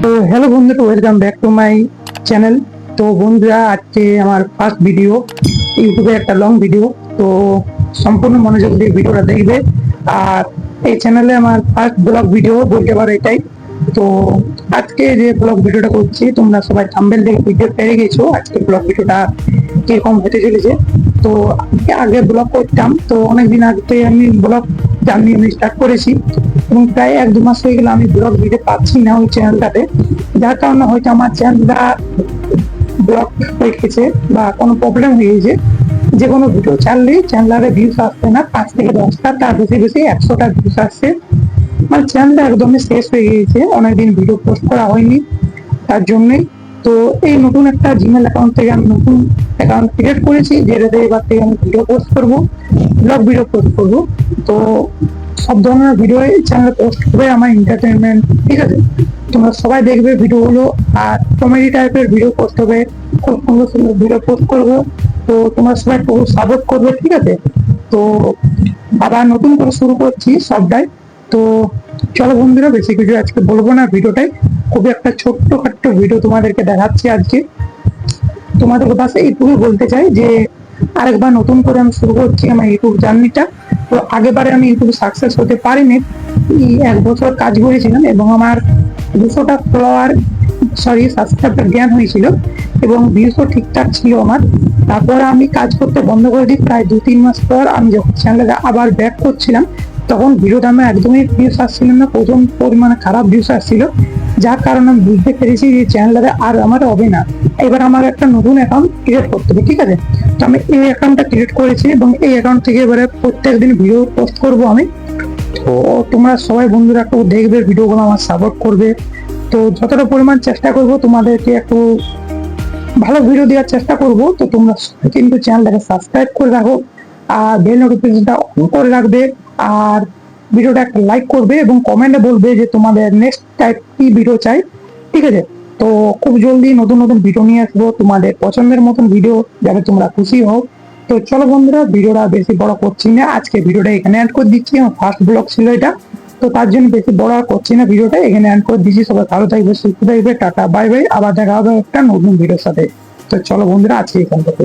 তো হ্যালো বন্ধুরা, welcome back to my channel. তো বন্ধুরা, আজকে আমার ফার্স্ট ভিডিও, ইউটিউবে একটা লং ভিডিও। তো সম্পূর্ণ মনোযোগ দিয়ে ভিডিওটা দেখবে। আর এই চ্যানেলে আমার ফার্স্ট ব্লগ ভিডিও বলতে পারো এটাই। তো আজকে যে ব্লগ ভিডিওটা করছি, তোমরা সবাই থাম্বনেল দেখে ভিডিও পেয়ে গেছো আজকে ব্লগ ভিডিওটা কিরকম হতে চলেছে। তো আগে ব্লগ করতাম, তো অনেকদিন আগে আমি ব্লগ জার্নি আমি স্টার্ট করেছি, এবং প্রায় 1-2 মাস হয়ে গেলে আমি ব্লগ দিতে পারছি না ওই চ্যানেলটাতে। যার কারণে হয়তো আমার চ্যানেলটা ব্লক হয়ে গেছে বা কোনো প্রবলেম হয়ে গেছে। যে কোনো ভিডিও ছাড়লেই চ্যানেলের ভিউজ আসছে না, 5 থেকে 10টা, তার বেশি বেশি 100টা ভিউজ আসছে। মানে চ্যানেলটা একদমই শেষ হয়ে গিয়েছে, অনেকদিন ভিডিও পোস্ট করা হয়নি তার জন্যই। তো এই নতুন একটা জিমেল অ্যাকাউন্ট থেকে আমি নতুন অ্যাকাউন্ট ক্রিয়েট করেছি, যেটাতে এবার থেকে আমি ভিডিও পোস্ট করবো, ব্লগ ভিডিও পোস্ট করবো। তো সব ধরনের ভিডিও এই চ্যানেলে পোস্ট হবে, আমার এন্টারটেনমেন্ট, ঠিক আছে? তোমরা সবাই দেখবে ভিডিওগুলো। আর কমেডি টাইপের ভিডিও পোস্ট হবে, খুব সুন্দর সুন্দর ভিডিও পোস্ট করবো। তো তোমরা সবাই একটু সাপোর্ট করবে, ঠিক আছে? তো আবার নতুন করে শুরু করছি সবটাই। তো চলো বন্ধুরা, বেশি কিছু আজকে বলবো না, ভিডিওটাই খুবই একটা ছোট্ট খাট্ট ভিডিও তোমাদেরকে দেখাচ্ছি আজকে। তোমাদের কাছে এইটুকু বলতে চাই যে আরেকবার নতুন করে আমি শুরু করছি আমার ইউটিউব জার্নিটা। তো আগেবারে আমি ইউটিউব সাকসেস হতে পারিনি, 1 বছর কাজ করেছিলাম এবং আমার 200টা ফলোয়ার, সরি, সাবস্ক্রাইবার জ্ঞান হয়েছিল এবং ভিউসও ঠিকঠাক ছিল আমার। তারপর আমি কাজ করতে বন্ধ করে দিই, প্রায় 2-3 মাস পর আমি যখন চ্যানেলে আবার ব্যাক করছিলাম, তখন ভিডিওতে আমার একদমই ভিউস আসছিল না, প্রচুর পরিমাণে খারাপ ভিউস আসছিল। যার কারণে আমি বুঝতে পেরেছি যে চ্যানেলটা আর আমার হবে না, এবার আমার একটা নতুন অ্যাকাউন্ট ক্রিয়েট করতে হবে, ঠিক আছে? তো আমি এই অ্যাকাউন্টটা ক্রিয়েট করেছি এবং এই অ্যাকাউন্ট থেকে এবারে প্রত্যেকদিন ভিডিও পোস্ট করব আমি। তো তোমরা সবাই বন্ধুরা একটু দেখবে ভিডিওগুলো, আমার সাপোর্ট করবে। তো যতটা পরিমাণ চেষ্টা করব তোমাদেরকে একটু ভালো ভিডিও দেওয়ার চেষ্টা করব। তো তোমরা কিন্তু চ্যানেলটাকে সাবস্ক্রাইব করে রাখো, আর বেল নোটিফিকেশনটা অন করে রাখবে, আর ভিডিওটা একটা লাইক করবে এবং কমেন্টে বলবে যে তোমাদের নেক্সট টাইপ কি ভিডিও চাই, ঠিক আছে? তো খুব জলদি নতুন নতুন ভিডিও নিয়ে আসবো, তোমাদের পছন্দের মতন ভিডিও, যাতে তোমরা খুশি হও। তো চলো বন্ধুরা, ভিডিওটা বেশি বড় করছি না, আজকে ভিডিওটা এখানে অ্যাড করে দিচ্ছি। আমার ফার্স্ট ব্লগ ছিল এটা, তো তার জন্য বেশি বড় আর করছি না, ভিডিওটা এখানে অ্যাড করে দিচ্ছি। সবাই ভালো থাকবে, সুস্থ থাকবে, টাটা বাই বাই, আবার দেখা হবে একটা নতুন ভিডিওর সাথে। তো চলো বন্ধুরা, আজকে এখান থেকে।